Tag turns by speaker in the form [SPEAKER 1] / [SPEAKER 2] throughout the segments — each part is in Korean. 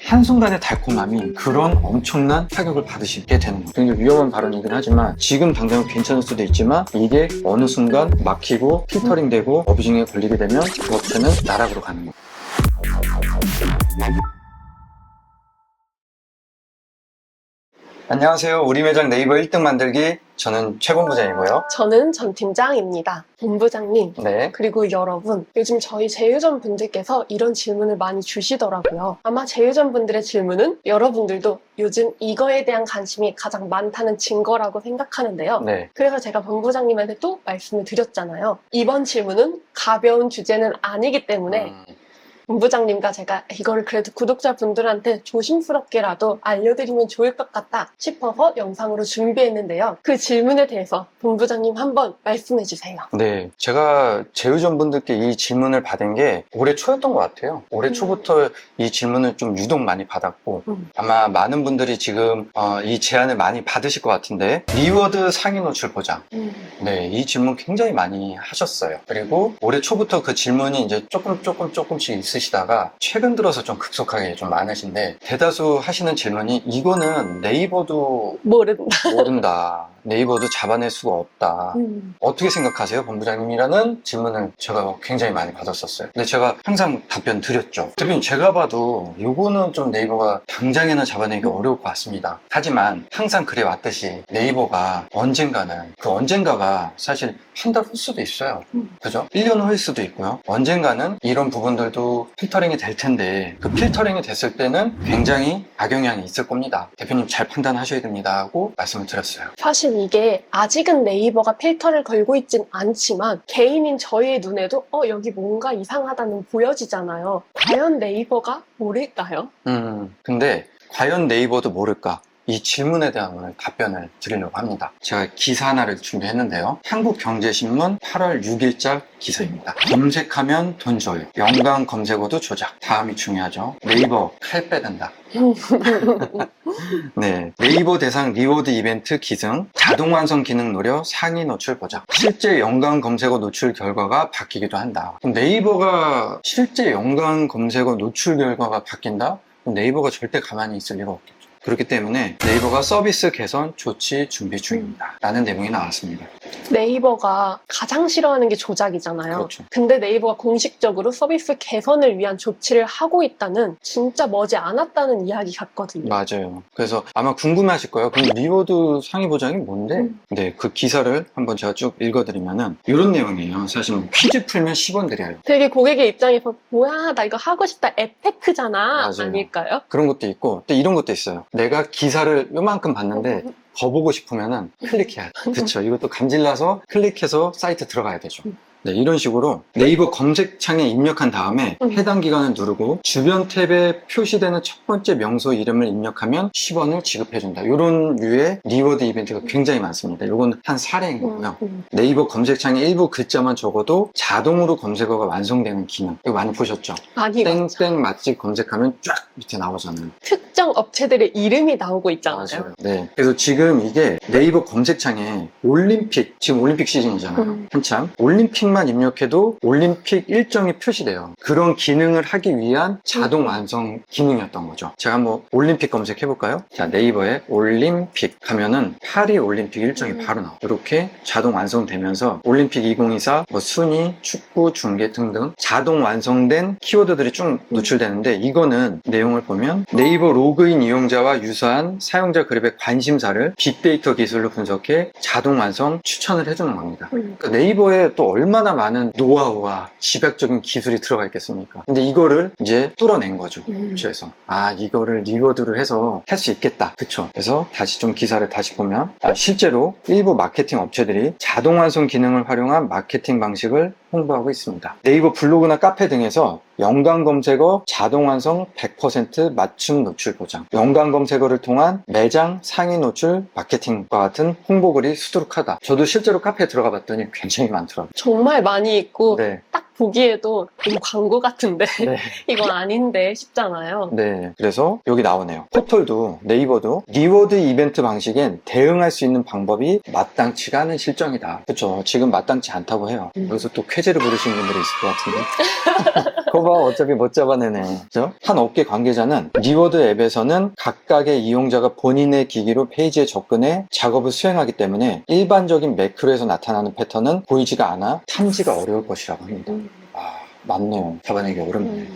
[SPEAKER 1] 한순간의 달콤함이 그런 엄청난 타격을 받으시게 되는 거예요. 굉장히 위험한 발언이긴 하지만 지금 당장은 괜찮을 수도 있지만 이게 어느 순간 막히고 필터링 되고 어뷰징에 걸리게 되면 그 업체는 나락으로 가는 거예요. 안녕하세요. 우리 매장 네이버 1등 만들기, 저는 최 본부장이고요.
[SPEAKER 2] 저는 전 팀장입니다. 본부장님,
[SPEAKER 1] 네.
[SPEAKER 2] 그리고 여러분, 요즘 저희 제휴점 분들께서 이런 질문을 많이 주시더라고요. 아마 제휴점 분들의 질문은 여러분들도 요즘 이거에 대한 관심이 가장 많다는 증거라고 생각하는데요.
[SPEAKER 1] 네.
[SPEAKER 2] 그래서 제가 본부장님한테 또 말씀을 드렸잖아요. 이번 질문은 가벼운 주제는 아니기 때문에 본부장님과 제가 이거를 그래도 구독자분들한테 조심스럽게라도 알려드리면 좋을 것 같다 싶어서 영상으로 준비했는데요. 그 질문에 대해서 본부장님 한번 말씀해주세요.
[SPEAKER 1] 네, 제가 제휴점 분들께 이 질문을 받은 게 올해 초였던 것 같아요. 올해 초부터 이 질문을 좀 유독 많이 받았고 아마 많은 분들이 지금 이 제안을 많이 받으실 것 같은데, 리워드 상위 노출 보장. 네, 이 질문 굉장히 많이 하셨어요. 그리고 올해 초부터 그 질문이 이제 조금씩 있으시다가 최근 들어서 좀 급속하게 좀 많으신데, 대다수 하시는 질문이 이거는 네이버도 모른다. 네이버도 잡아낼 수가 없다. 어떻게 생각하세요, 본부장님이라는 질문을 제가 굉장히 많이 받았었어요. 근데 제가 항상 답변 드렸죠. 대표님, 제가 봐도 이거는 좀 네이버가 당장에는 잡아내기 어려울 것 같습니다. 하지만 항상 그래 왔듯이 네이버가 언젠가는, 그 언젠가가 사실 한 달 후일 수도 있어요. 그죠? 1년 후일 수도 있고요. 언젠가는 이런 부분들도 필터링이 될 텐데, 그 필터링이 됐을 때는 굉장히 악영향이 있을 겁니다. 대표님 잘 판단하셔야 됩니다 하고 말씀을 드렸어요.
[SPEAKER 2] 사실 이게 아직은 네이버가 필터를 걸고 있진 않지만 개인인 저희의 눈에도 여기 뭔가 이상하다는 보여지잖아요. 과연 네이버가 모를까요?
[SPEAKER 1] 근데 과연 네이버도 모를까? 이 질문에 대한 오늘 답변을 드리려고 합니다. 제가 기사 하나를 준비했는데요. 한국경제신문 8월 6일자 기사입니다. 검색하면 돈 줘요. 연관 검색어도 조작. 다음이 중요하죠. 네이버 칼 빼든다. 네, 네이버 대상 리워드 이벤트 기승, 자동 완성 기능 노려 상위 노출 보장. 실제 연관 검색어 노출 결과가 바뀌기도 한다. 그럼 네이버가 실제 연관 검색어 노출 결과가 바뀐다? 그럼 네이버가 절대 가만히 있을 리가 없겠죠. 그렇기 때문에 네이버가 서비스 개선 조치 준비 중입니다 라는 내용이 나왔습니다.
[SPEAKER 2] 네이버가 가장 싫어하는 게 조작이잖아요.
[SPEAKER 1] 그렇죠.
[SPEAKER 2] 근데 네이버가 공식적으로 서비스 개선을 위한 조치를 하고 있다는, 진짜 머지 않았다는 이야기 같거든요.
[SPEAKER 1] 맞아요. 그래서 아마 궁금해하실 거예요. 그럼 리워드 상위 보장이 뭔데? 네, 그 기사를 한번 제가 쭉 읽어드리면은 이런 내용이에요. 사실 뭐 퀴즈 풀면 10원 드려요.
[SPEAKER 2] 되게 고객의 입장에서 뭐야 나 이거 하고 싶다, 앱테크잖아.
[SPEAKER 1] 맞아요.
[SPEAKER 2] 아닐까요?
[SPEAKER 1] 그런 것도 있고 또 이런 것도 있어요. 내가 기사를 요만큼 봤는데 더 보고 싶으면은 클릭해야 돼. 그쵸? 이것도 감질나서 클릭해서 사이트 들어가야 되죠. 네, 이런 식으로 네이버 검색창에 입력한 다음에 해당 기간을 누르고 주변 탭에 표시되는 첫 번째 명소 이름을 입력하면 10원을 지급해준다. 이런 류의 리워드 이벤트가 굉장히 많습니다. 이건 한 사례인 거고요. 네이버 검색창에 일부 글자만 적어도 자동으로 검색어가 완성되는 기능. 이거 많이 보셨죠?
[SPEAKER 2] 많이 봤죠.
[SPEAKER 1] 땡땡 맛집 검색하면 쫙 밑에 나오잖아요.
[SPEAKER 2] 특정 업체들의 이름이 나오고 있잖아요.
[SPEAKER 1] 맞아요. 네. 그래서 지금 이게 네이버 검색창에 올림픽, 지금 올림픽 시즌이잖아요. 한참. 올림픽만 입력해도 올림픽 일정이 표시돼요. 그런 기능을 하기 위한 자동 완성 기능이었던 거죠. 제가 한번 올림픽 검색해볼까요? 자, 네이버에 올림픽 하면은 파리 올림픽 일정이 바로 나와요. 이렇게 자동 완성되면서 올림픽 2024, 뭐 순위, 축구, 중계 등등 자동 완성된 키워드들이 쭉 노출되는데, 이거는 내용을 보면 네이버 로그인 이용자와 유사한 사용자 그룹의 관심사를 빅데이터 기술로 분석해 자동 완성 추천을 해주는 겁니다. 그러니까 네이버에 또 얼마나 많은 노하우와 집약적인 기술이 들어가 있겠습니까? 근데 이거를 이제 뚫어낸 거죠. 그래서 이거를 리워드로 해서 할 수 있겠다. 그쵸? 그래서 다시 좀 기사를 다시 보면 실제로 일부 마케팅 업체들이 자동 완성 기능을 활용한 마케팅 방식을 홍보하고 있습니다. 네이버 블로그나 카페 등에서 연관 검색어 자동 완성 100% 맞춤 노출 보장, 연관 검색어를 통한 매장 상위 노출 마케팅과 같은 홍보글이 수두룩하다. 저도 실제로 카페에 들어가 봤더니 굉장히 많더라고요.
[SPEAKER 2] 정말 많이 있고
[SPEAKER 1] 네.
[SPEAKER 2] 딱 보기에도 너무 광고 같은데
[SPEAKER 1] 네.
[SPEAKER 2] 이건 아닌데 싶잖아요.
[SPEAKER 1] 네, 그래서 여기 나오네요. 포털도 네이버도 리워드 이벤트 방식엔 대응할 수 있는 방법이 마땅치가 않은 실정이다. 그렇죠? 지금 마땅치 않다고 해요. 여기서 또 쾌재를 부르시는 분들이 있을 것 같은데 거봐, 어차피 못 잡아내네. 그죠? 한 업계 관계자는 리워드 앱에서는 각각의 이용자가 본인의 기기로 페이지에 접근해 작업을 수행하기 때문에 일반적인 매크로에서 나타나는 패턴은 보이지가 않아 탐지가 어려울 것이라고 합니다. 아, 맞네요. 잡아내기 어렵네.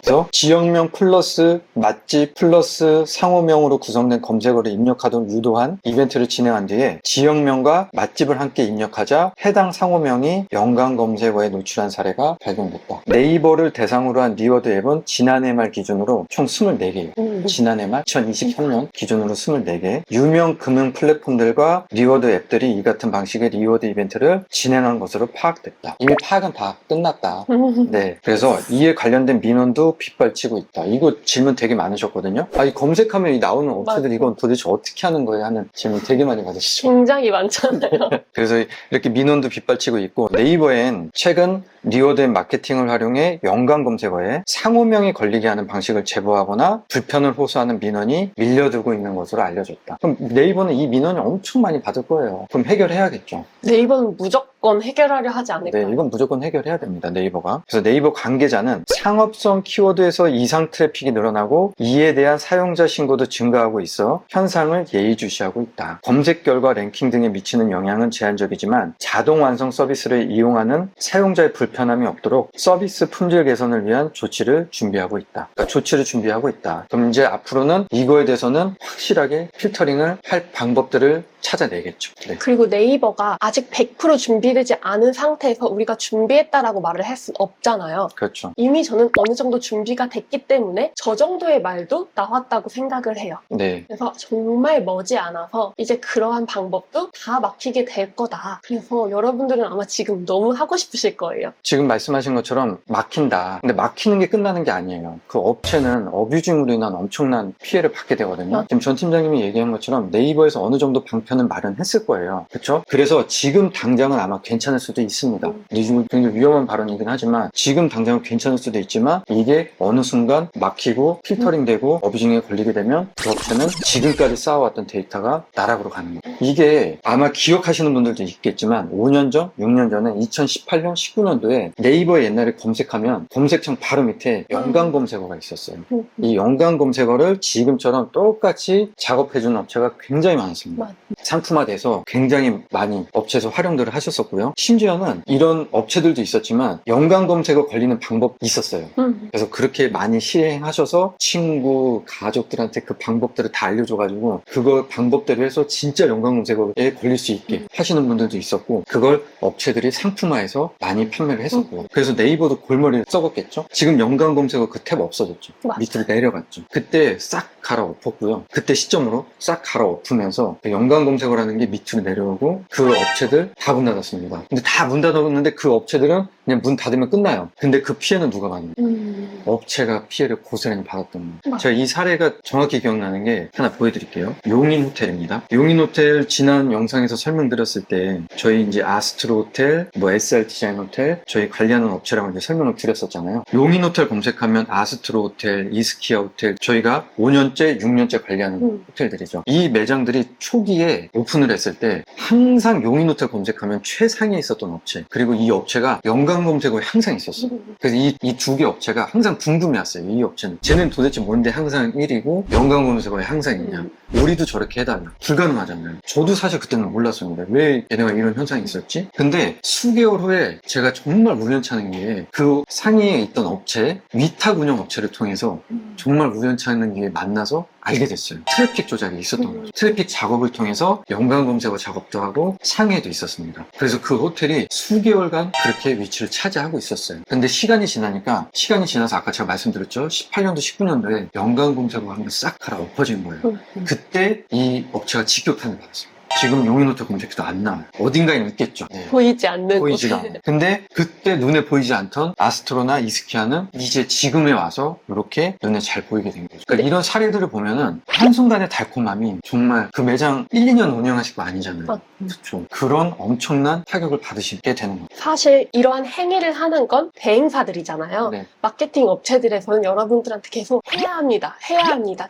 [SPEAKER 1] 그래서 지역명 플러스 맛집 플러스 상호명으로 구성된 검색어를 입력하도록 유도한 이벤트를 진행한 뒤에 지역명과 맛집을 함께 입력하자 해당 상호명이 연관 검색어에 노출한 사례가 발견됐다. 네이버를 대상으로 한 리워드 앱은 지난해 말 기준으로 총 24개예요. 지난해 말 2023년 기준으로 24개. 유명 금융 플랫폼들과 리워드 앱들이 이 같은 방식의 리워드 이벤트를 진행한 것으로 파악됐다. 이미 파악은 다 끝났다. 네. 그래서 이에 관련된 민원도 빗발치고 있다. 이거 질문 되게 많으셨거든요. 이 검색하면 이 나오는 업체들 이건 도대체 어떻게 하는 거예요? 하는 질문 되게 많이 받으시죠.
[SPEAKER 2] 굉장히 많잖아요.
[SPEAKER 1] 그래서 이렇게 민원도 빗발치고 있고 네이버엔 최근 리워드 앱 마케팅을 활용해 연관 검색어에 상호명이 걸리게 하는 방식을 제보하거나 불편을 호소하는 민원이 밀려들고 있는 것으로 알려졌다. 그럼 네이버는 이 민원을 엄청 많이 받을 거예요. 그럼 해결해야겠죠.
[SPEAKER 2] 네이버는 무조건 해결하려 하지 않을까요?
[SPEAKER 1] 네, 이건 무조건 해결해야 됩니다. 네이버가. 그래서 네이버 관계자는 상업성 키워드에서 이상 트래픽이 늘어나고 이에 대한 사용자 신고도 증가하고 있어 현상을 예의주시하고 있다. 검색 결과 랭킹 등에 미치는 영향은 제한적이지만 자동 완성 서비스를 이용하는 사용자의 불편함이 없도록 서비스 품질 개선을 위한 조치를 준비하고 있다. 그러니까 조치를 준비하고 있다. 그럼 이제 앞으로는 이거에 대해서는 확실하게 필터링을 할 방법들을 찾아내겠죠. 네.
[SPEAKER 2] 그리고 네이버가 아직 100% 준비되지 않은 상태에서 우리가 준비했다라고 말을 할 수는 없잖아요.
[SPEAKER 1] 그렇죠.
[SPEAKER 2] 이미 저는 어느 정도 준비가 됐기 때문에 저 정도의 말도 나왔다고 생각을 해요.
[SPEAKER 1] 네.
[SPEAKER 2] 그래서 정말 머지않아서 이제 그러한 방법도 다 막히게 될 거다. 그래서 여러분들은 아마 지금 너무 하고 싶으실 거예요.
[SPEAKER 1] 지금 말씀하신 것처럼 막힌다. 근데 막히는 게 끝나는 게 아니에요. 그 업체는 어뷰징으로 인한 엄청난 피해를 받게 되거든요. 지금 전 팀장님이 얘기한 것처럼 네이버에서 어느 정도 방편은 마련했을 거예요. 그렇죠? 그래서 지금 당장은 아마 괜찮을 수도 있습니다. 이중 굉장히 위험한 발언이긴 하지만 지금 당장은 괜찮을 수도 있지만 이게 어느 순간 막히고 필터링되고 어뷰징에 걸리게 되면 그 업체는 지금까지 쌓아왔던 데이터가 나락으로 가는 거예요. 이게 아마 기억하시는 분들도 있겠지만 5년 전, 6년 전에 2018년, 19년도에 네이버에 옛날에 검색하면 검색창 바로 밑에 연관 검색어가 있었어요. 이 연관 검색어를 지금처럼 똑같이 작업해주는 업체가 굉장히 많습니다. 상품화돼서 굉장히 많이 업체에서 활용들을 하셨었고요. 심지어는 이런 업체들도 있었지만 연관 검색어 걸리는 방법이 있었어요. 그래서 그렇게 많이 시행하셔서 친구, 가족들한테 그 방법들을 다 알려줘가지고 그거 방법대로 해서 진짜 연관 검색어에 걸릴 수 있게 하시는 분들도 있었고 그걸 업체들이 상품화해서 많이 판매를 했었고 그래서 네이버도 골머리를 썩었겠죠. 지금 연관 검색어 그 탭 없어졌죠.
[SPEAKER 2] 맞아.
[SPEAKER 1] 밑으로 내려갔죠. 그때 싹 갈아엎었고요. 그때 시점으로 싹 갈아엎으면서 연관 검색어라는 게 밑으로 내려오고 그 업체들 다 문 닫았습니다. 근데 다 문 닫았는데 그 업체들은 그냥 문 닫으면 끝나요. 근데 그 피해는 누가 받는 거예요? 업체가 피해를 고스란히 받았던 거예요. 제가 이 사례가 정확히 기억나는 게 하나 보여드릴게요. 용인호텔입니다. 용인호텔 지난 영상에서 설명드렸을 때 저희 이제 아스트로 호텔, 뭐 SR 디자인 호텔 저희 관리하는 업체라고 이제 설명을 드렸었잖아요. 용인호텔 검색하면 아스트로 호텔, 이스키아 호텔 저희가 5년째, 6년째 관리하는 호텔들이죠. 이 매장들이 초기에 오픈을 했을 때 항상 용인호텔 검색하면 최상위에 있었던 업체 그리고 이 업체가 연관 검색어에 항상 있었어요. 그래서 이 두 개 업체가 항상 궁금해했어요. 이 업체는 쟤는 도대체 뭔데 항상 1위고 연관 검색어에 항상 있냐. 우리도 저렇게 해달라. 불가능하잖아요. 저도 사실 그때는 몰랐습니다. 왜 얘네가 이런 현상이 있었지? 근데 수개월 후에 제가 정말 우연찮은 게 그 상위에 있던 업체 위탁 운영 업체를 통해서 정말 우연찮은 게 만나서 알게 됐어요. 트래픽 조작이 있었던 거죠. 트래픽 작업을 통해서 연관 검색어 작업도 하고 상해도 있었습니다. 그래서 그 호텔이 수개월간 그렇게 위치를 차지하고 있었어요. 근데 시간이 지나서 아까 제가 말씀드렸죠. 18년도, 19년도에 연관 검색어가 한번 싹 갈아엎어진 거예요. 그때 이 업체가 직격탄을 받았습니다. 지금 용인호텔 검색해도 안 나와요. 어딘가에 있겠죠. 네.
[SPEAKER 2] 보이지 않는
[SPEAKER 1] 보이지가 않아요. 근데 그때 눈에 보이지 않던 아스트로나 이스키아는 이제 지금에 와서 이렇게 눈에 잘 보이게 된 거죠. 그러니까 이런 사례들을 보면은 한순간의 달콤함이 정말 그 매장 1, 2년 운영하실 거 아니잖아요. 그렇죠. 그런 엄청난 타격을 받으시게 되는 거죠.
[SPEAKER 2] 사실 이러한 행위를 하는 건 대행사들이잖아요.
[SPEAKER 1] 네.
[SPEAKER 2] 마케팅 업체들에서는 여러분들한테 계속 해야 합니다.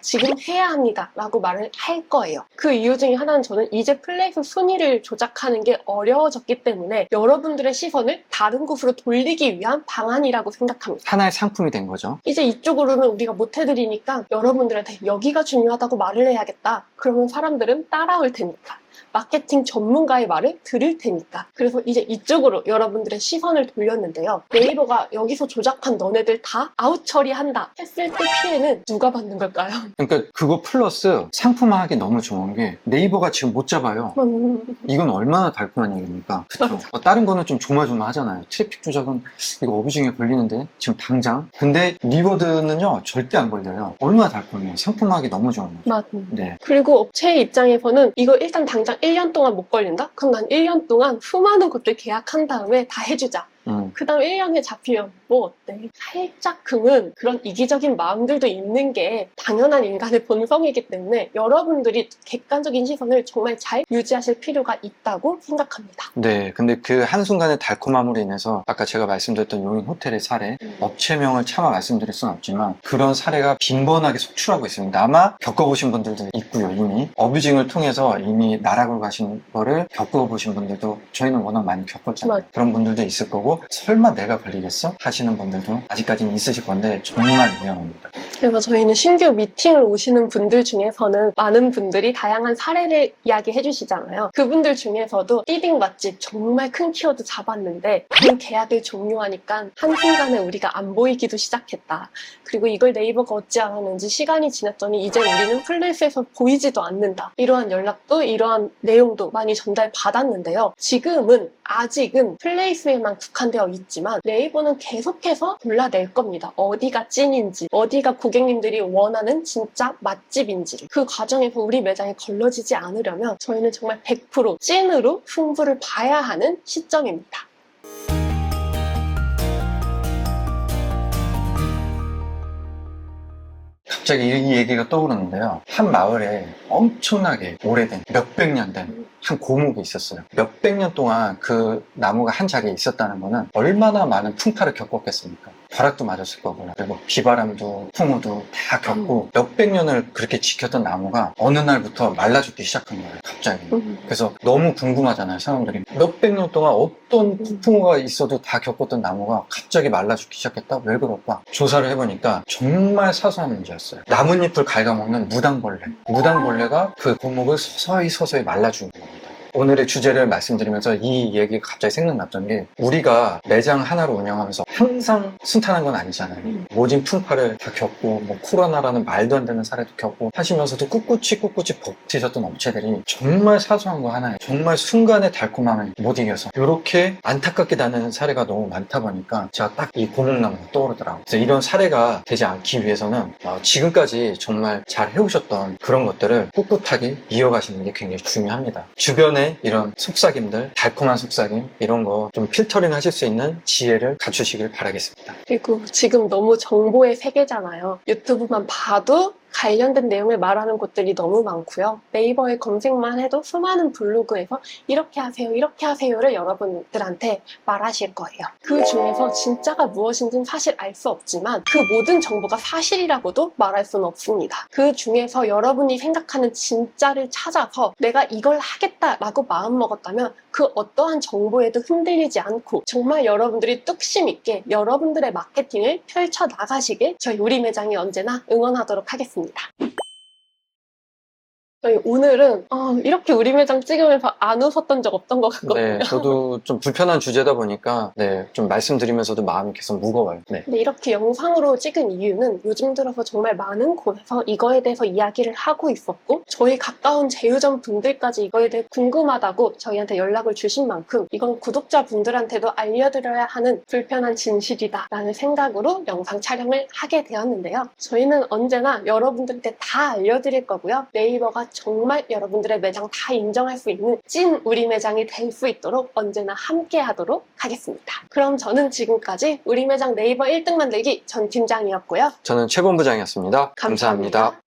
[SPEAKER 2] 지금 해야 합니다. 라고 말을 할 거예요. 그 이유 중에 하나는 저는 이제 이제 플레이스 순위를 조작하는 게 어려워졌기 때문에 여러분들의 시선을 다른 곳으로 돌리기 위한 방안이라고 생각합니다.
[SPEAKER 1] 하나의 상품이 된 거죠.
[SPEAKER 2] 이제 이쪽으로는 우리가 못 해드리니까 여러분들한테 여기가 중요하다고 말을 해야겠다. 그러면 사람들은 따라올 테니까. 마케팅 전문가의 말을 들을 테니까. 그래서 이제 이쪽으로 여러분들의 시선을 돌렸는데요. 네이버가 여기서 조작한 너네들 다 아웃 처리한다 했을 때 피해는 누가 받는 걸까요?
[SPEAKER 1] 그러니까 그거 플러스 상품화하기 너무 좋은 게 네이버가 지금 못 잡아요. 이건 얼마나 달콤한 얘기입니까? 그쵸? 다른 거는 좀 조마조마하잖아요. 트래픽 조작은 이거 어뷰징에 걸리는데 지금 당장. 근데 리워드는요 절대 안 걸려요. 얼마나 달콤해요. 상품화하기 너무 좋은 거죠.
[SPEAKER 2] 맞습니다.
[SPEAKER 1] 네.
[SPEAKER 2] 그리고 업체의 입장에서는 이거 일단 당장 1년 동안 못 걸린다? 그럼 난 1년 동안 수많은 것들 계약한 다음에 다 해주자. 그 다음 1년에 잡히면 뭐 어때? 살짝큼은 그런 이기적인 마음들도 있는 게 당연한 인간의 본성이기 때문에 여러분들이 객관적인 시선을 정말 잘 유지하실 필요가 있다고 생각합니다.
[SPEAKER 1] 네, 근데 그 한순간의 달콤함으로 인해서 아까 제가 말씀드렸던 용인 호텔의 사례, 업체명을 차마 말씀드릴 수는 없지만 그런 사례가 빈번하게 속출하고 있습니다. 아마 겪어보신 분들도 있고요, 이미. 어뷰징을 통해서 이미 나락으로 가신 거를 겪어보신 분들도 저희는 워낙 많이 겪었잖아요.
[SPEAKER 2] 맞아요.
[SPEAKER 1] 그런 분들도 있을 거고 설마 내가 걸리겠어? 하시는 분들도 아직까지는 있으실 건데 정말 위험합니다.
[SPEAKER 2] 그래서 저희는 신규 미팅을 오시는 분들 중에서는 많은 분들이 다양한 사례를 이야기해 주시잖아요. 그분들 중에서도 리딩 맛집 정말 큰 키워드 잡았는데 그 계약을 종료하니까 한순간에 우리가 안 보이기도 시작했다. 그리고 이걸 네이버가 어찌 알았는지 시간이 지났더니 이제 우리는 플레이스에서 보이지도 않는다. 이러한 연락도 이러한 내용도 많이 전달받았는데요. 지금은 아직은 플레이스에만 국한되어 있지만 네이버는 계속해서 골라낼 겁니다. 어디가 찐인지, 어디가 고객님들이 원하는 진짜 맛집인지를. 그 과정에서 우리 매장에 걸러지지 않으려면 저희는 정말 100% 찐으로 승부를 봐야 하는 시점입니다.
[SPEAKER 1] 갑자기 이 얘기가 떠오르는데요. 한 마을에 엄청나게 오래된 몇백 년 된 한 고목이 있었어요. 몇백 년 동안 그 나무가 한 자리에 있었다는 거는 얼마나 많은 풍파를 겪었겠습니까? 벼락도 맞았을 거고요. 그리고 비바람도 풍우도 다 겪고 몇백 년을 그렇게 지켰던 나무가 어느 날부터 말라 죽기 시작한 거예요. 갑자기. 그래서 너무 궁금하잖아요. 사람들이. 몇백 년 동안 어떤 풍우가 있어도 다 겪었던 나무가 갑자기 말라 죽기 시작했다? 왜 그럴까? 조사를 해보니까 정말 사소한 문제였어요. 나뭇잎을 갉아먹는 무당벌레. 무당벌레가 그 고목을 서서히 말라 죽는 겁니다. 오늘의 주제를 말씀드리면서 이 얘기가 갑자기 생각났던 게 우리가 매장 하나를 운영하면서 항상 순탄한 건 아니잖아요. 모진 풍파를 다 겪고 뭐 코로나라는 말도 안 되는 사례도 겪고 하시면서도 꿋꿋이 버티셨던 업체들이 정말 사소한 거 하나에 정말 순간의 달콤함을 못 이겨서 이렇게 안타깝게 나는 사례가 너무 많다 보니까 제가 딱 이 고목나무가 떠오르더라고요. 그래서 이런 사례가 되지 않기 위해서는 지금까지 정말 잘 해오셨던 그런 것들을 꿋꿋하게 이어가시는 게 굉장히 중요합니다. 주변에 이런 속삭임들, 달콤한 속삭임 이런 거 좀 필터링 하실 수 있는 지혜를 갖추시길 바라겠습니다.
[SPEAKER 2] 그리고 지금 너무 정보의 세계잖아요. 유튜브만 봐도 관련된 내용을 말하는 곳들이 너무 많고요. 네이버에 검색만 해도 수많은 블로그에서 이렇게 하세요를 여러분들한테 말하실 거예요. 그 중에서 진짜가 무엇인지는 사실 알 수 없지만 그 모든 정보가 사실이라고도 말할 수는 없습니다. 그 중에서 여러분이 생각하는 진짜를 찾아서 내가 이걸 하겠다라고 마음먹었다면 그 어떠한 정보에도 흔들리지 않고 정말 여러분들이 뚝심 있게 여러분들의 마케팅을 펼쳐나가시길 저희 우리 매장이 언제나 응원하도록 하겠습니다. 저희 오늘은 이렇게 우리 매장 찍으면서 안 웃었던 적 없던 것 같거든요.
[SPEAKER 1] 네, 저도 좀 불편한 주제다 보니까 좀 말씀드리면서도 마음이 계속 무거워요. 네.
[SPEAKER 2] 근데 이렇게 영상으로 찍은 이유는 요즘 들어서 정말 많은 곳에서 이거에 대해서 이야기를 하고 있었고 저희 가까운 제휴점 분들까지 이거에 대해 궁금하다고 저희한테 연락을 주신 만큼 이건 구독자분들한테도 알려드려야 하는 불편한 진실이다 라는 생각으로 영상 촬영을 하게 되었는데요. 저희는 언제나 여러분들한테 다 알려드릴 거고요. 네이버가 정말 여러분들의 매장 다 인정할 수 있는 찐 우리 매장이 될 수 있도록 언제나 함께 하도록 하겠습니다. 그럼 저는 지금까지 우리 매장 네이버 1등 만들기 전 팀장이었고요.
[SPEAKER 1] 저는 최 본부장이었습니다. 감사합니다.